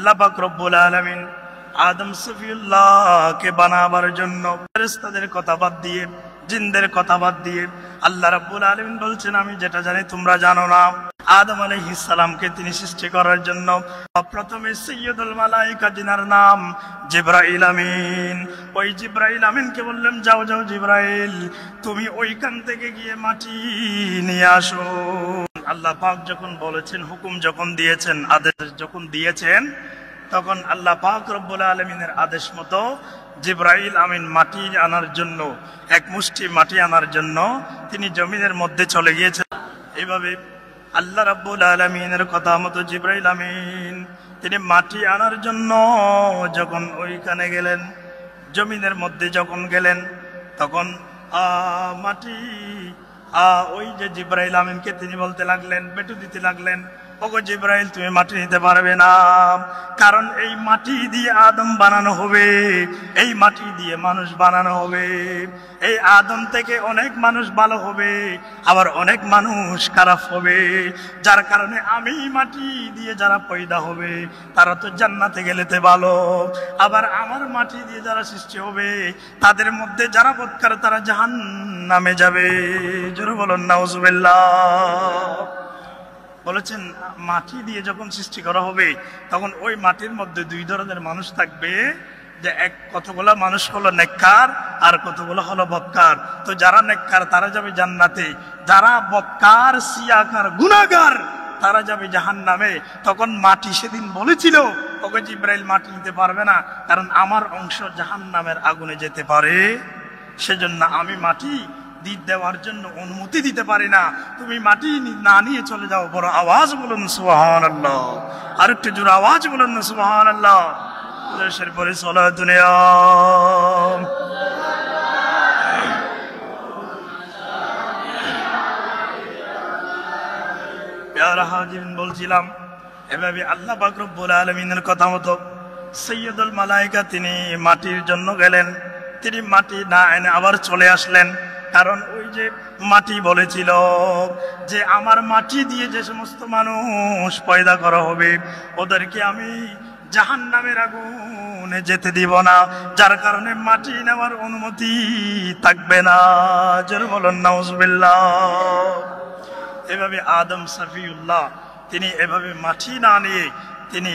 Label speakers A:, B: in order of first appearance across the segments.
A: আল্লাহ পাক রব্বুল আলামিন আদম সফিউল্লাহকে বানাবার জন্য ফেরেশতাদের কথা বাদ দিয়ে, জিনদের কথা বাদ দিয়ে আল্লাহ রাব্বুল আলামিন বলছেন, আমি যেটা জানি তোমরা জানো না। আদম আলাইহিস সালামকে তিনি সৃষ্টি করার জন্য প্রথমে সাইয়্যিদুল মালায়েকা, যিনার নাম জিবরাইল আমিন, ওই জিবরাইল আমিনকে বললেন, যাও যাও জিবরাইল, তুমি ওইখান থেকে গিয়ে মাটি নিয়ে আসো। আল্লাহ পাক যখন বলেছেন, হুকুম যখন দিয়েছেন, আদেশ যখন দিয়েছেন, তখন আল্লাহ পাক রব্বুল আলামিনের আদেশ মতো জিবরাইল আমিন মাটি আনার জন্য, এক মুষ্টি মাটি আনার জন্য তিনি জমিনের মধ্যে চলে গিয়েছেন। এইভাবে আল্লাহ রাব্বুল আলামিনের কথা মতো জিবরাইল আমিন তিনি মাটি আনার জন্য যখন ওইখানে গেলেন, জমিনের মধ্যে যখন গেলেন, তখন মাটি ওই যে জিবরাইল আমিনকে তিনি বলতে লাগলেন, বেটু দিতে লাগলেন, ওগো জিবরাইল, তুমি মাটি নিতে পারবে না, কারণ এই মাটি দিয়ে আদম বানানো হবে, এই মাটি দিয়ে মানুষ বানানো হবে। এই আদম থেকে অনেক মানুষ ভালো হবে, আবার অনেক মানুষ খারাপ হবে, যার কারণে আমি মাটি দিয়ে যারা পয়দা হবে তারা তো জান্নাতে গেলেতে ভালো, আবার আমার মাটি দিয়ে যারা সৃষ্টি হবে তাদের মধ্যে যারা বদকার তারা জাহান্নামে যাবে। জোরে বলুন নাউজুবিল্লাহ। বলেছেন মাটি দিয়ে যখন সৃষ্টি করা হবে তখন ওই মাটির মধ্যে দুই ধরনের মানুষ থাকবে, যে এক কতগুলো মানুষ হলো নেককার আর কতগুলো হলো বদকার। তো যারা নেককার তারা যাবে জান্নাতে, যারা বদকার সিয়াকার গুনাহগার তারা যাবে জাহান্নামে। তখন মাটি সেদিন বলেছিল, ওকে জিবরাইল মাটি নিতে পারবে না, কারণ আমার অংশ জাহান্নামের আগুনে যেতে পারে, সেজন্য আমি মাটি দেওয়ার জন্য অনুমতি দিতে পারি না, তুমি মাটি না নিয়ে চলে যাও। বড় আওয়াজ বলুন সুবহানাল্লাহ, আর একটু জোরে আওয়াজ বলুন না সুবহানাল্লাহ। দেশের পরে সালাতুনিয়া প্যারা হাজিরিন, বলছিলাম এভাবে আল্লাহ পাক রব্বুল আলামিনের কথা মতো সাইয়্যিদুল মালায়েকা তিনি মাটির জন্য গেলেন, তিনি মাটি না এনে আবার চলে আসলেন, কারণ ওই যে মাটি বলেছিল যে আমার মাটি দিয়ে যে সমস্ত মানুষ পয়দা করা হবে ওদেরকে আমি জাহান্নামের আগুনে যেতে দিব না, যার কারণে মাটি নেওয়ার অনুমতি থাকবে না। জোরে বলুন নাউজুবিল্লাহ। এভাবে আদম সফিউল্লাহ তিনি এভাবে মাটি না নিয়ে তিনি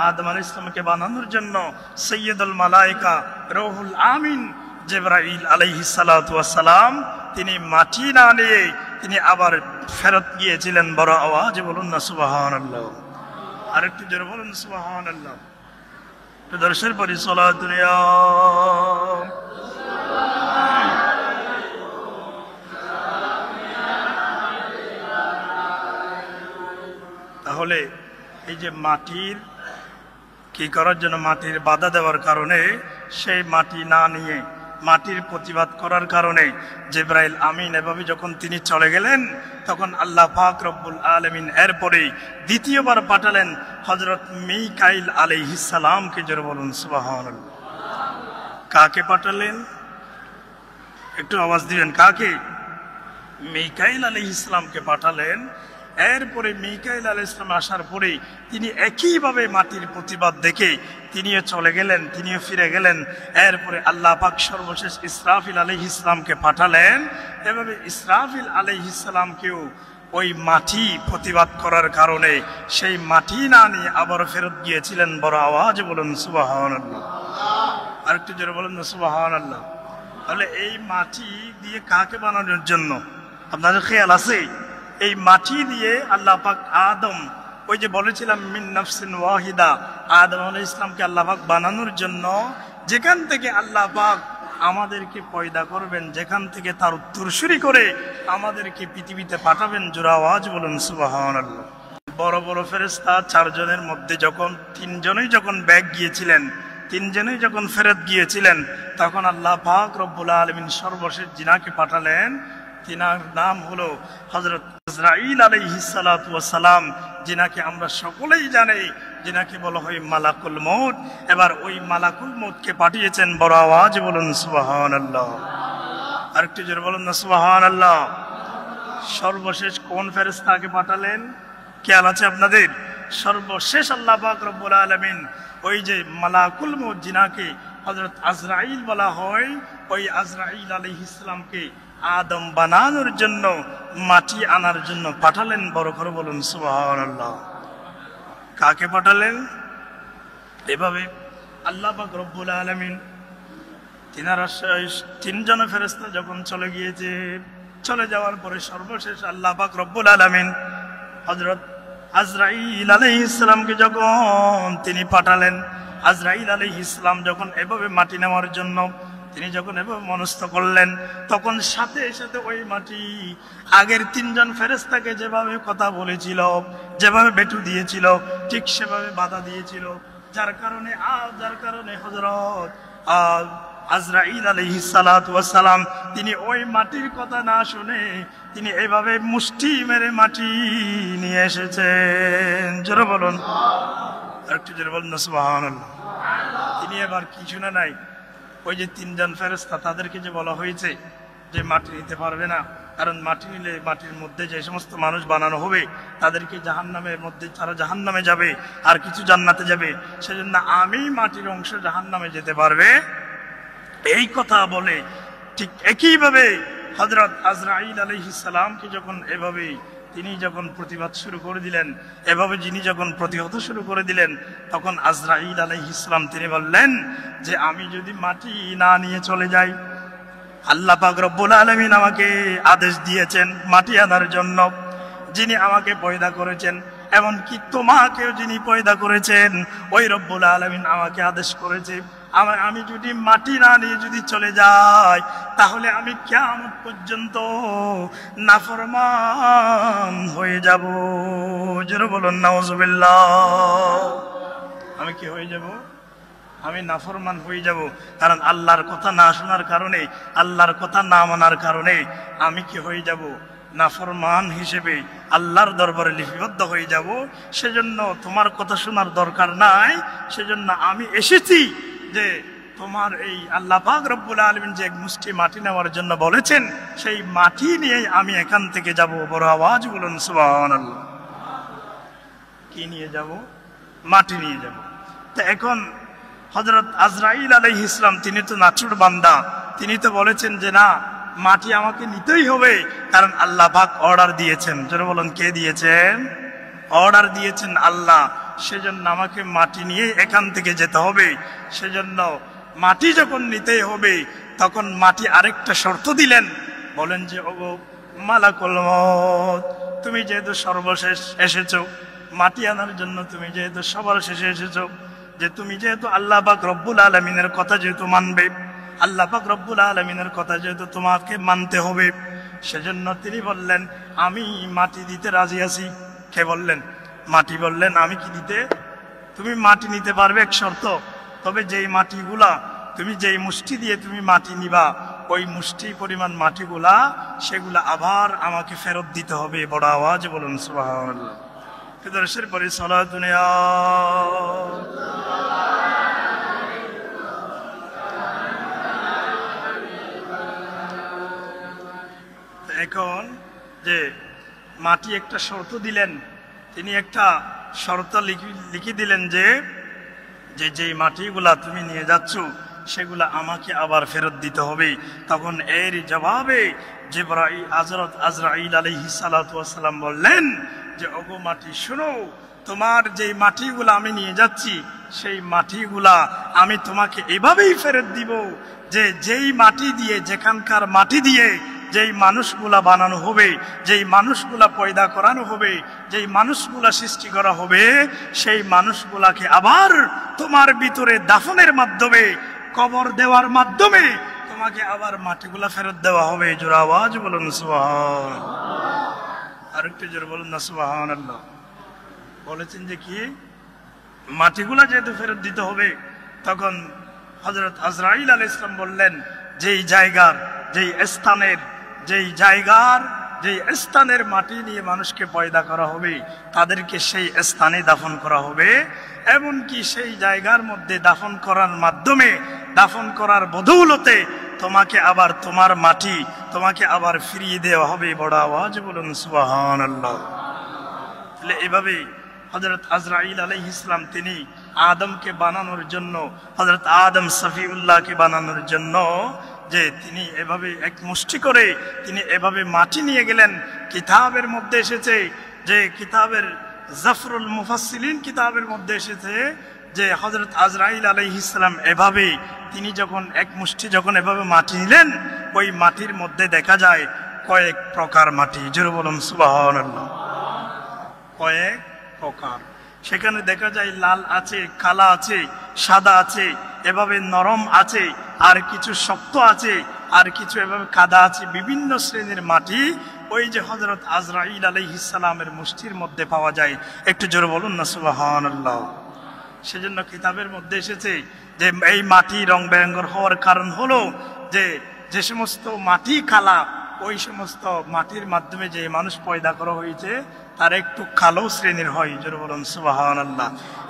A: আদম আলাইহিস সালামকে বানানোর জন্য সাইয়্যিদুল মালায়েকা রূহুল আমিন জিবরাইল আলাইহিস সালাতু ওয়াস সালাম তিনি মাটি না নিয়ে তিনি আবার ফেরত গিয়েছিলেন। বড় আওয়াজে বলুন না সুবহানাল্লাহ, আরেকটু জোরে বলুন সুবহানাল্লাহ। তো দর্শের পরি সালাতুনিয়া তাহলে এই যে মাটির কি করার জন্য, মাটির বাধা দেওয়ার কারণে, সেই মাটি না নিয়ে মাটির প্রতিবাদ করার কারণে জিবরাইল আমিন এভাবে যখন তিনি চলে গেলেন, তখন আল্লাহ পাক রব্বুল আলামিন এরপরে দ্বিতীয়বার পাঠালেন হযরত মিকাইল আলাইহিস সালামকে। জোরে বলুন সুবহানাল্লাহ। কাকে পাঠালেন? একটু আওয়াজ দিবেন, কাকে? মিকাইল আলাইহিস সালামকে পাঠালেন। এরপরে মিকাইল আলাইহিস সালাম আসার পরে তিনি একইভাবে মাটির প্রতিবাদ দেখে তিনিও চলে গেলেন, তিনিও ফিরে গেলেন। এরপরে আল্লাহ পাক সর্বশেষ ইসরাফিল আলাইহিস সালামকে পাঠালেন। এভাবে ইসরাফিল আলাইহিস সালামকেও ওই মাটি প্রতিবাদ করার কারণে সেই মাটি না নিয়ে আবার ফেরত গিয়েছিলেন। বড় আওয়াজে বলুন সুবহানাল্লাহ, আরেকটু জোরে বলুন না সুবহানাল্লাহ। তাহলে এই মাটি দিয়ে কাকে বানানোর জন্য আপনাদের খেয়াল আছে? এই মাটি দিয়ে আল্লাহ পাক আদম, ওই যে বলেছিলাম মিন নাফসিন ওয়াহিদা, আদম আলাইহিস সালামকে আল্লাহ পাক বানানোর জন্য যেখান থেকে আল্লাহ পাক আমাদেরকে পয়দা করবেন, যেখান থেকে তার উত্তরসূরি করে আমাদেরকে পৃথিবীতে পাঠাবেন। জোরে আওয়াজ বলুন সুবহানাল্লাহ। বড় বড় ফেরেশতা চারজনের মধ্যে যখন তিনজনই যখন ব্যাগ গিয়েছিলেন, তিনজনই যখন ফেরত গিয়েছিলেন, তখন আল্লাহ পাক রব্বুল আলামিন সর্বশেষ জিনাকে পাঠালেন। তিনার নাম হলো হযরত আজরাইল আলাইহিস সালাতু ওয়াস সালাম, যিনাকে আমরা সকলেই জানি, যিনাকে বলা হয় মালাকুল মউত। এবার ওই মালাকুল মউতকে পাঠিয়েছেন। বড় আওয়াজে বলুন সুবহানাল্লাহ, আরেকটু জোরে বলুন না সুবহানাল্লাহ। সর্বশেষ কোন ফেরেশতাকে পাঠালেন খেয়াল আছে আপনাদের? সর্বশেষ আল্লাহ পাক রব্বুল আলামিন ওই যে মালাকুল মউত জিনাকে হযরত আজরাইল বলা হয়, ওই আজরাইল আলাইহিস সালামকে আদম বানানোর জন্য মাটি আনার জন্য পাঠালেন। বড় করে বলুন সুবহানাল্লাহ। কাকে পাঠালেন? এভাবে আল্লাহ পাক রব্বুল আলামিন তিনারা তিনজন ফেরেশতা যখন চলে গিয়েছে, চলে যাওয়ার পরে সর্বশেষ আল্লাহ পাক রব্বুল আলামিন হযরত আজরাইল আলাইহিস সালামকে যখন তিনি পাঠালেন, আজরাইল আলাইহিস সালাম যখন এভাবে মাটি নেওয়ার জন্য তিনি যখন এভাবে মনস্থ করলেন, তখন সাথে সাথে ওই মাটি আগের তিনজন ফেরেশতাকে যেভাবে কথা বলেছিল, যেভাবে বেটু দিয়েছিল, ঠিক সেভাবে বাধা দিয়েছিল। যার কারণে হযরত আজরাইল আলাইহিস সালাতু ওয়াস সালাম তিনি ওই মাটির কথা না শুনে তিনি এইভাবে মুষ্টি মেরে মাটি নিয়ে এসেছেন। জোরে বলুন, আরেকটু জোরে বলুন সুবহানাল্লাহ। তিনি এবার কি শুনে নাই? ওই যে তিনজন ফেরেশতা তাদেরকে যে বলা হয়েছে যে মাটি নিতে পারবে না, কারণ মাটি নিলে মাটির মধ্যে যে সমস্ত মানুষ বানানো হবে তাদেরকে জাহান্নামের মধ্যে, তারা জাহান্নামে যাবে আর কিছু জান্নাতে যাবে, সেজন্য আমি মাটির অংশ জাহান্নামে যেতে পারবে, এই কথা বলে ঠিক একইভাবে হযরত আজরাইল আলাইহিস সালামকে যখন এভাবে তিনি যখন প্রতিবাদ শুরু করে দিলেন, এভাবে যিনি যখন প্রতিহত শুরু করে দিলেন, তখন আজরাইল আলাইহিস সালাম তিনি বললেন যে আমি যদি মাটি না নিয়ে চলে যাই, আল্লাহ পাক রব্বুল আলামিন আমাকে আদেশ দিয়েছেন মাটি আনার জন্য, যিনি আমাকে পয়দা করেছেন, এমনকি তোমাকেও যিনি পয়দা করেছেন ওই রব্বুল আলামিন আমাকে আদেশ করেছে, আমি যদি মাটি না নিয়ে যদি চলে যাই তাহলে আমি কিয়ামত পর্যন্ত নাফরমান হয়ে যাব। জোরে বলুন নাউজুবিল্লাহ। আমি কি হয়ে যাব? আমি নাফরমান হয়ে যাব। কারণ আল্লাহর কথা না শোনার কারণে, আল্লাহর কথা না মানার কারণে আমি কি হয়ে যাব? নাফরমান হিসেবে আল্লাহর দরবারে লিপিবদ্ধ হয়ে যাব। সেজন্য তোমার কথা শোনার দরকার নাই। সেজন্য আমি এসেছি যে তোমার এই আল্লাহ পাক রব্বুল আলামিন যে এক মুষ্টি মাটি নেওয়ার জন্য বলেছেন, সেই মাটি নিয়ে আমি এখান থেকে যাব। বড় আওয়াজ বলুন সুবহানাল্লাহ। কি নিয়ে যাব? মাটি নিয়ে যাব। তো এখন হযরত আজরাইল আলাইহিস সালাম তিনি তো নাচুর বান্দা, তিনি তো বলেছেন যে না, মাটি আমাকে নিতেই হবে, কারণ আল্লাহ পাক অর্ডার দিয়েছেন। যারা বলেন কে দিয়েছেন? অর্ডার দিয়েছেন আল্লাহ। সেজন্য আমাকে মাটি নিয়ে এখান থেকে যেতে হবে। সেজন্য মাটি যখন নিতেই হবে, তখন মাটি আরেকটা শর্ত দিলেন, বলেন যে ওগো মালাকুল মউত, তুমি যেহেতু সর্বশেষ এসেছো মাটি আনার জন্য, তুমি যেহেতু সবার শেষে এসেছো, যে তুমি যেহেতু আল্লাহ পাক রব্বুল আলামিনের কথা যেহেতু মানবে, আল্লাহ পাক রব্বুল আলামিনের কথা যেহেতু তোমাকে মানতে হবে, সেজন্য তিনি বললেন আমি মাটি দিতে রাজি আছি। কে বললেন? মাটি বললেন আমি কি দিতে? তুমি মাটি নিতে পারবে এক শর্ত, তবে যেই মাটিগুলা তুমি যেই মুষ্টি দিয়ে তুমি মাটি নিবা, ওই মুষ্টি পরিমাণ মাটিগুলা সেগুলা আবার আমাকে ফেরত দিতে হবে। বড় আওয়াজ বলুন সুবহানাল্লাহ। ফিদরশের পরে সালাতুন ইয়া এখন যে মাটি একটা শর্ত দিলেন, তিনি একটা শর্ত লিখে দিলেন যে যেই মাটিগুলা তুমি নিয়ে যাচ্ছ সেগুলা আমাকে আবার ফেরত দিতে হবে। তখন এর জবাবে হযরত আজরাইল আলাইহিস সালাতু ওয়াস সালাম বললেন যে ওগো মাটি শোনো, তোমার যেই মাটিগুলা আমি নিয়ে যাচ্ছি সেই মাটিগুলা আমি তোমাকে এভাবেই ফেরত দিব যে যেই মাটি দিয়ে, যেখানকার মাটি দিয়ে যেই মানুষগুলা বানানো হবে, যেই মানুষগুলা পয়দা করানো হবে, যেই মানুষগুলা সৃষ্টি করা হবে, সেই মানুষগুলাকে আবার তোমার ভিতরে দাফনের মাধ্যমে, কবর দেওয়ার মাধ্যমে তোমাকে আবার মাটিগুলা ফেরত দেওয়া হবে। জোরে আওয়াজ বলুন সুবহানাল্লাহ। আরেকটু জোরে বলুন না সুবহানাল্লাহ। বলেছেন যে কি মাটিগুলা যেহেতু ফেরত দিতে হবে, তখন হযরত আজরাইল আলাইহিস সালাম বললেন যেই জায়গার, যেই স্থানের মাটি নিয়ে মানুষকে পয়দা করা হবে তাদেরকে সেই স্থানে দাফন করা হবে। এমনকি সেই জায়গার মধ্যে দাফন করার মাধ্যমে, দাফন করার বদৌলতে তোমাকে আবার তোমার মাটি তোমাকে আবার ফিরিয়ে দেওয়া হবে। বড় আওয়াজ বলুন সুবহানাল্লাহ। তাহলে এভাবে হযরত আজরাইল আলাইহিস সালাম তিনি আদমকে বানানোর জন্য, হযরত আদম সফিউল্লাহকে বানানোর জন্য যে তিনি এভাবে এক মুষ্টি করে তিনি এভাবে মাটি নিয়ে গেলেন। কিতাবের মধ্যে এসেছে যে কিতাবের জাফরুল মুফাসসিলিন কিতাবের মধ্যে এসেছে যে হযরত আজরাইল আলাইহিস সালাম এভাবে তিনি যখন এক মুষ্টি যখন এভাবে মাটি নিলেন, ওই মাটির মধ্যে দেখা যায় কয়েক প্রকার মাটি। জোরে বলুন সুবহানাল্লাহ। কয়েক প্রকার, সেখানে দেখা যায় লাল আছে, কালা আছে, সাদা আছে, এভাবে নরম আছে, আর কিছু শক্ত আছে, আর কিছু এভাবে কাদা আছে। বিভিন্ন শ্রেণীর মাটি ওই যে হযরত আজরাইল আলাইহিস সালামের মুষ্টির মধ্যে পাওয়া যায়। একটু জোরে বলুন না সুবহানাল্লাহ। সেজন্য কিতাবের মধ্যে এসেছে যে এই মাটি রং বেরঙের হওয়ার কারণ হলো যে যে সমস্ত মাটি কালা, ওই সমস্ত মাটির মাধ্যমে যে মানুষ পয়দা করা হয়েছে তার একটু কালো শ্রেণীর হয়। জোরে বলুন সুবহানাল্লাহ।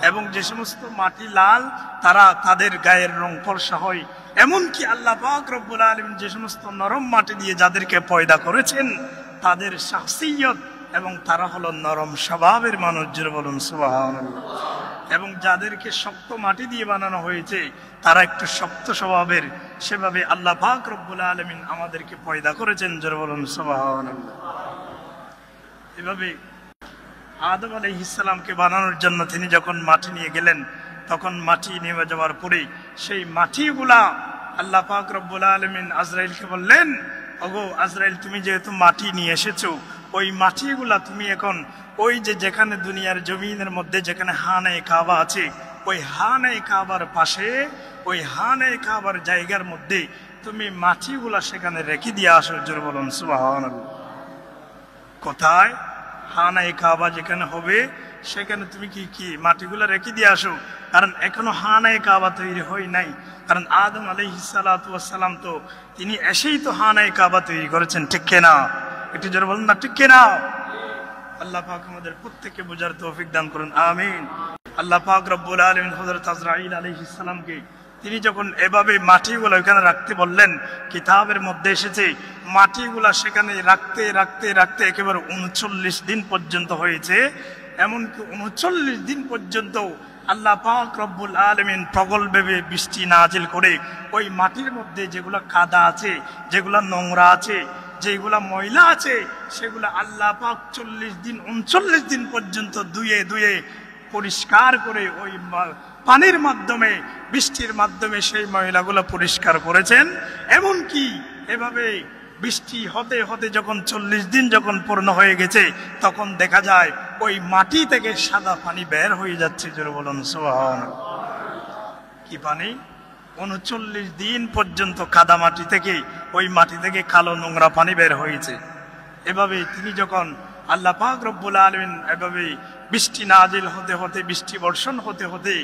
A: এবং যে সমস্ত মাটি লাল তারা তাদের গায়ের রং ফর্সা হয়। এমনকি আল্লাহ পাক রব্বুল আলামিন যে সমস্ত নরম মাটি দিয়ে যাদেরকে পয়দা করেছেন তাদের শাখসিয়ত এবং তারা হলো নরম স্বভাবের মানুষ। জোরে বলুন সুবহানাল্লাহ। এবং যাদেরকে শক্ত মাটি দিয়ে বানানো হয়েছে তারা একটু শক্ত স্বভাবের। সেভাবে আল্লাহ পাক রব্বুল আলামিন আমাদেরকে পয়দা করেছেন। জোরে বলুন সুবহানাল্লাহ। এভাবে আদম আলাইহিস সালামকে বানানোর জন্য তিনি যখন মাটি নিয়ে গেলেন, তখন মাটি নিয়ে যাওয়ার পরে সেই মাটিগুলা আল্লাহ পাক রব্বুল আলামিন আজরাইলকে বললেন, ওগো আজরাইল, তুমি যেহেতু মাটি নিয়ে এসেছো, ওই মাটিগুলা তুমি এখন ওই যে যেখানে দুনিয়ার জমিনের মধ্যে যেখানে হানে কাবা আছে, ওই হানে কাবার পাশে ওই হানে কাবার জায়গার মধ্যে তুমি মাটিগুলা সেখানে রেখে দিয়ে আসো। জোরে বলুন সুবহানাল্লাহ। কোথায়? হানায়ে কাবা যেখানে হবে সেখানে তুমি কি মাটিগুলো রেখে দিয়ে আসো। কারণ এখনো হানায়ে কাবা তৈরি হয় নাই। কারণ আদম আলাইহিস সালাতু ওয়াস সালাম তো তিনি এসেই তো হানায়ে কাবা তৈরি করেছেন, ঠিক কিনা? একটু জোরে বলুন না, ঠিক কিনা? আল্লাহ পাক আমাদের প্রত্যেককে বোঝার তৌফিক দান করুন, আমিন। আল্লাহ পাক রব্বুল আলামিন হযরত আজরাইল আলাইহিস সালামকে তিনি যখন এভাবে মাটিগুলো ওখানে রাখতে বললেন, কিতাবের মধ্যে এসেছে মাটিগুলা সেখানে রাখতে রাখতে রাখতে একেবারে ৩৯ দিন পর্যন্ত হয়েছে। এমনকি ৩৯ দিন পর্যন্ত আল্লাহ পাক রব্বুল আলামিন প্রগলভাবে বৃষ্টি নাজিল করে ওই মাটির মধ্যে যেগুলা কাদা আছে, যেগুলা নোংরা আছে, যেগুলা ময়লা আছে, সেগুলা আল্লাহ পাক 39 দিন পর্যন্ত ধুয়ে ধুয়ে পরিষ্কার করে ওই পানির মাধ্যমে, বৃষ্টির মাধ্যমে সেই ময়লাগুলো পরিষ্কার করেছেন। এমনকি এভাবে বৃষ্টি হতে হতে যখন 40 দিন যখন পূর্ণ হয়ে গেছে, তখন দেখা যায় ওই মাটি থেকে সাদা পানি বের হয়ে যাচ্ছে। জোরে বলুন সুবহানাল্লাহ। কি পানি? 39 দিন পর্যন্ত কাদা মাটি থেকে, ওই মাটি থেকে কালো নোংরা পানি বের হয়েছে। এভাবে তিনি যখন আল্লাহ পাক রব্বুল আলামিন এভাবে বৃষ্টি নাজিল হতে হতে, বৃষ্টি বর্ষণ হতে হতে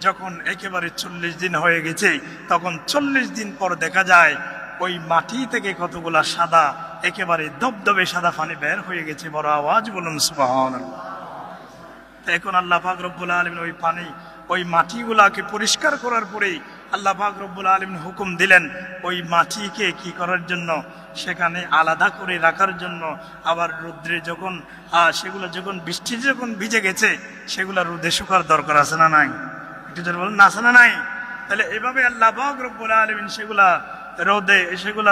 A: যখন একেবারে 40 দিন হয়ে গেছে, তখন 40 দিন পর দেখা যায় ওই মাটি থেকে কতগুলা সাদা, একেবারে দবদবে সাদা পানি বের হয়ে গেছে। বড় আওয়াজ বলুন সুবহানাল্লাহ। এখন আল্লাহ পাক রব্বুল আলামিন ওই পানি, ওই মাটিগুলাকে পরিষ্কার করার পরে আল্লাহ পাক রব্বুল আলামিন হুকুম দিলেন ওই মাটিকে কি করার জন্য, সেখানে আলাদা করে রাখার জন্য। আবার রৌদ্রে যখন সেগুলো যখন বৃষ্টি যখন ভিজে গেছে, সেগুলা রোদে শুকার দরকার আছে না নাই? একটু জোরে বলুন না, আছে না নাই? তাহলে এভাবে আল্লাহ পাক রব্বুল আলামিন সেগুলা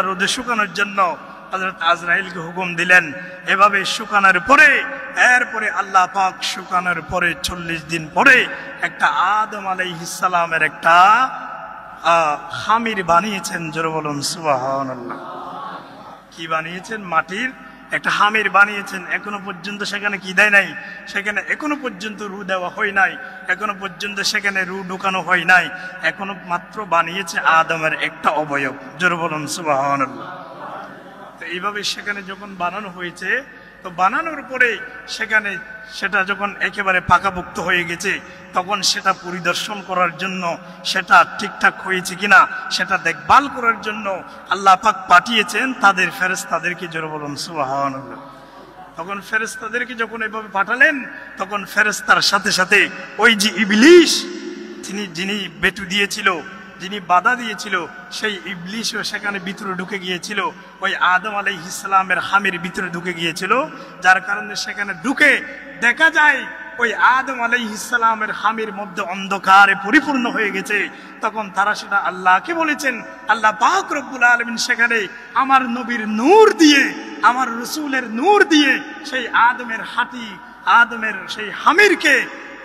A: রোদে শুকানোর জন্য হযরত আজরাইলকে হুকুম দিলেন। এভাবে শুকানোর পরে এরপরে আল্লাহ পাক শুকানোর পরে 40 দিন পরে একটা আদম আলাইহিস সালামের একটা খামির বানিয়েছেন। জোরে বলুন সুবহানাল্লাহ। কি বানিয়েছেন? মাটির একটা হামির বানিয়েছেন। এখনো পর্যন্ত সেখানে কি দেয় নাই, সেখানে এখনো পর্যন্ত রু দেওয়া হয় নাই, এখনো পর্যন্ত সেখানে রু ঢুকানো হয় নাই। এখনো মাত্র বানিয়েছে আদমের একটা অবয়ব। জোরে বলুন সুবহানাল্লাহ। তো এইভাবে সেখানে যখন বানানো হয়েছে, তো বানানোর পরে সেখানে সেটা যখন একেবারে পাকাপোক্ত হয়ে গেছে, তখন সেটা পরিদর্শন করার জন্য, সেটা ঠিকঠাক হয়েছে কিনা সেটা দেখভাল করার জন্য আল্লাহ পাক পাঠিয়েছেন তাদের ফেরেশতাদেরকে। জোরে বলুন সুবহানাল্লাহ। তখন ফেরেশতাদেরকে যখন এভাবে পাঠালেন, তখন ফেরেশতার সাথে সাথে ওই যে ইবলিস, যিনি বেটু দিয়েছিল, যিনি বাধা দিয়েছিল, সেই ইবলিসও সেখানে ভিতরে ঢুকে গিয়েছিল। ওই আদম আলাইহিস সালামের হামির ভিতরে ঢুকে গিয়েছিল, যার কারণে সেখানে ঢুকে দেখা যায় ওই আদম আলাইহিস সালামের হামির মধ্যে অন্ধকারে পরিপূর্ণ হয়ে গেছে, তখন তারা সেটা আল্লাহকে বলেছেন। আল্লাহ পাক রব্বুল আলামিন সেখানে আমার নবীর নূর দিয়ে, আমার রাসূলের নূর দিয়ে সেই আদমের সেই হামিরকে,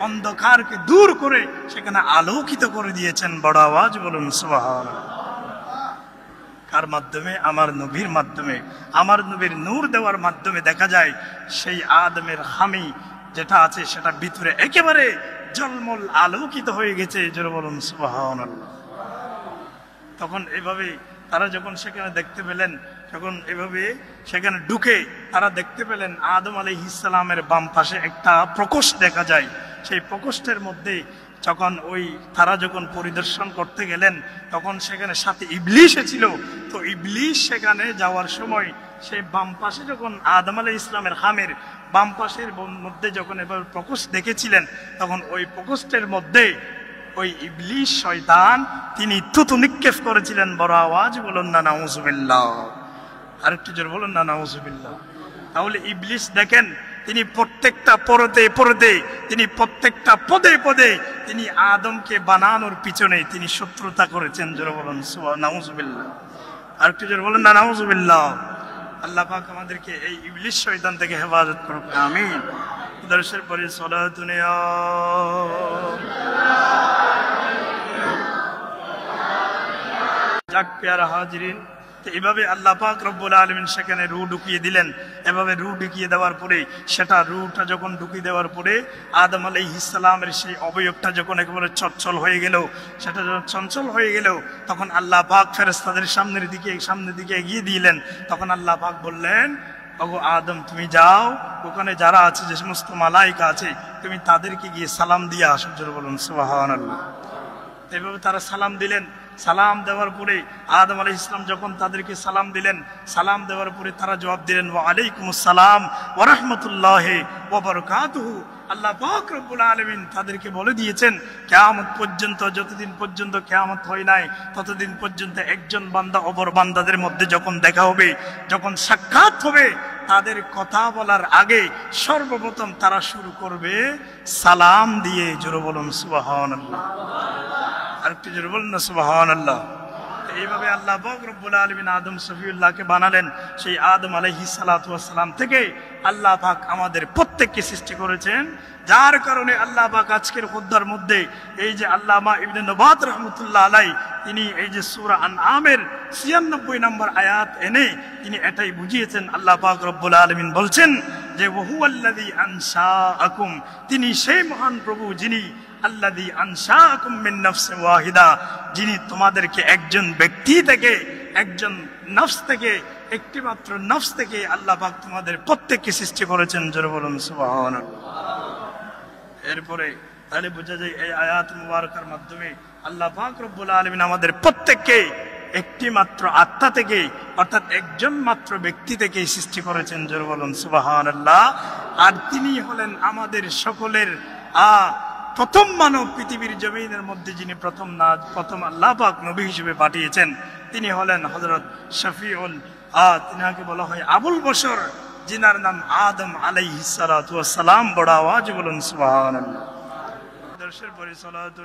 A: অন্ধকারকে দূর করে সেখানে আলোকিত করে দিয়েছেন। বড় আওয়াজ বলুন সুবহানাল্লাহ। কার মাধ্যমে? আমার নবীর মাধ্যমে। আমার নবীর নূর দেওয়ার মাধ্যমে দেখা যায় সেই আদমের হামি যেটা আছে সেটা ভিতরে একেবারে জলমল আলোকিত হয়ে গেছে। জোরে বলুন সুবহানাল্লাহ। তখন এভাবে তারা যখন সেখানে দেখতে পেলেন, যখন এভাবে সেখানে ঢুকে তারা দেখতে পেলেন আদম আলাইহিস সালামের বাম পাশে একটা প্রকোষ্ঠ দেখা যায়। সেই প্রকোষ্ঠের মধ্যে তারা যখন পরিদর্শন করতে গেলেন, তখন সেখানে সাথে ইবলিশ ছিল। তো ইবলিশ সেখানে যাওয়ার সময় সেই বাম পাশে যখন আদম আলাইহিস ইসলামের হামের বাম পাশের মধ্যে যখন এভাবে প্রকোষ্ঠ দেখেছিলেন, তখন ওই প্রকোষ্ঠের মধ্যে ওই ইবলিশ শয়তান তিনি থুতু নিক্ষেপ করেছিলেন। বড় আওয়াজ বলুন না নাউজুবিল্লাহ। আরেকটু জোরে বলুন না নাউজুবিল্লাহ। তাহলে ইবলিশ দেখেন, তিনি প্রত্যেকটা পরতে তিনি প্রত্যেকটা পদে তিনি আদমকে বানানোর পিছনে তিনি শত্রুতা করেছেন। জোরে বলুন নাউজুবিল্লাহ। আরেকটু জোরে বলুন না নাউজুবিল্লাহ। আল্লাহ পাক আমাদেরকে এই ইবলিশ শয়তান থেকে হেফাজত করুক, আমিন। দর্শের পরে সালাতুন ইয়া যাক প্যারা হাজিরিন। তো এভাবে আল্লাহ পাক রব্বুল আলামিন সেখানে রূহ ঢুকিয়ে দিলেন। এভাবে রূহ ঢুকিয়ে দেওয়ার পরে রূহটা যখন ঢুকিয়ে দেওয়ার পরে আদম আলাইহিস সালামের সেই অবয়বটা যখন একেবারে চঞ্চল হয়ে গেল, সেটা যখন চঞ্চল হয়ে গেল, তখন আল্লাহ পাক ফেরেশতাদের সামনের দিকে এগিয়ে দিলেন। তখন আল্লাহ পাক বললেন, ওগো আদম তুমি যাও, ওখানে যারা আছে, যে সমস্ত মালাইকা আছে, তুমি তাদেরকে গিয়ে সালাম দিয়ে আসো। জোরে বলুন সুবহানাল্লাহ। এভাবে তারা সালাম দিলেন। সালাম দেওয়ার পরে আদম আলাইহিস সালাম যখন তাদেরকে সালাম দিলেন, সালাম দেওয়ার পরে তারা জবাব দিলেন ওয়া আলাইকুমুস সালাম ওয়া রাহমাতুল্লাহি ওয়া বারাকাতুহু। আল্লাহ পাক রব্বুল আলামিন তাদেরকে বলে দিয়েছেন, কিয়ামত পর্যন্ত, যতদিন পর্যন্ত কিয়ামত হয় নাই ততদিন পর্যন্ত একজন বান্দা অপর বান্দাদের মধ্যে যখন দেখা হবে, যখন সাক্ষাৎ হবে, তাদের কথা বলার আগে সর্বপ্রথম তারা শুরু করবে সালাম দিয়ে। জোরে বলুন সুবহানাল্লাহ। আরেকটু জোরে বলুন না সুবহানাল্লাহ। এইভাবে আল্লাহ পাক রব্বুল আলামিন আদম সফিউল্লাহকে বানালেন। সেই আদম আলাইহিস সালাতু ওয়াস সালাম থেকে আল্লাহ পাক আমাদের প্রত্যেককে সৃষ্টি করেছেন। যার কারণে আল্লাহ পাক আজকের খুতবার মধ্যে এই যে আল্লামা ইবনে নবাত রাহমাতুল্লাহ আলাই তিনি এই যে সূরা আনআমের ৯৬ নম্বর আয়াত এনে তিনি এটাই বুঝিয়েছেন। আল্লাহ পাক রব্বুল আলামিন বলছেন যে ওয়াহুয়াল্লাযী আনশাআকুম, তিনি সেই মহান প্রভু যিনি আল্লাযী আনশাআকুম মিন নাফসিন ওয়াহিদা, যিনি তোমাদেরকে একজন ব্যক্তি থেকে, একজন নফস থেকে, একটি মাত্র নফস থেকে আল্লাহ পাক তোমাদের প্রত্যেককে সৃষ্টি করেছেন। জোরে বলুন সুবহানাল্লাহ। এরপরে তাহলে বোঝা যায় এই আয়াত মুবারকার মাধ্যমে আল্লাহ পাক রব্বুল আলামিন আমাদের প্রত্যেককে একটি মাত্র আত্মা থেকে, অর্থাৎ একজন মাত্র ব্যক্তি থেকে সৃষ্টি করেছেন। জোরে বলুন সুবহানাল্লাহ। আর তিনি হলেন আমাদের সকলের প্রথম মানব, পৃথিবীর জমিনের মধ্যে যিনি প্রথম আল্লাহ পাক নবী হিসেবে পাঠিয়েছেন, তিনি হলেন হযরত শফিউল, তিনাকে বলা হয় আবুল বশর, যিনার নাম আদম আলাইহিস সালাতু ওয়াস সালাম। বড় আওয়াজ বলুন সুবহানাল্লাহ। দর্শের পরে সালাতুন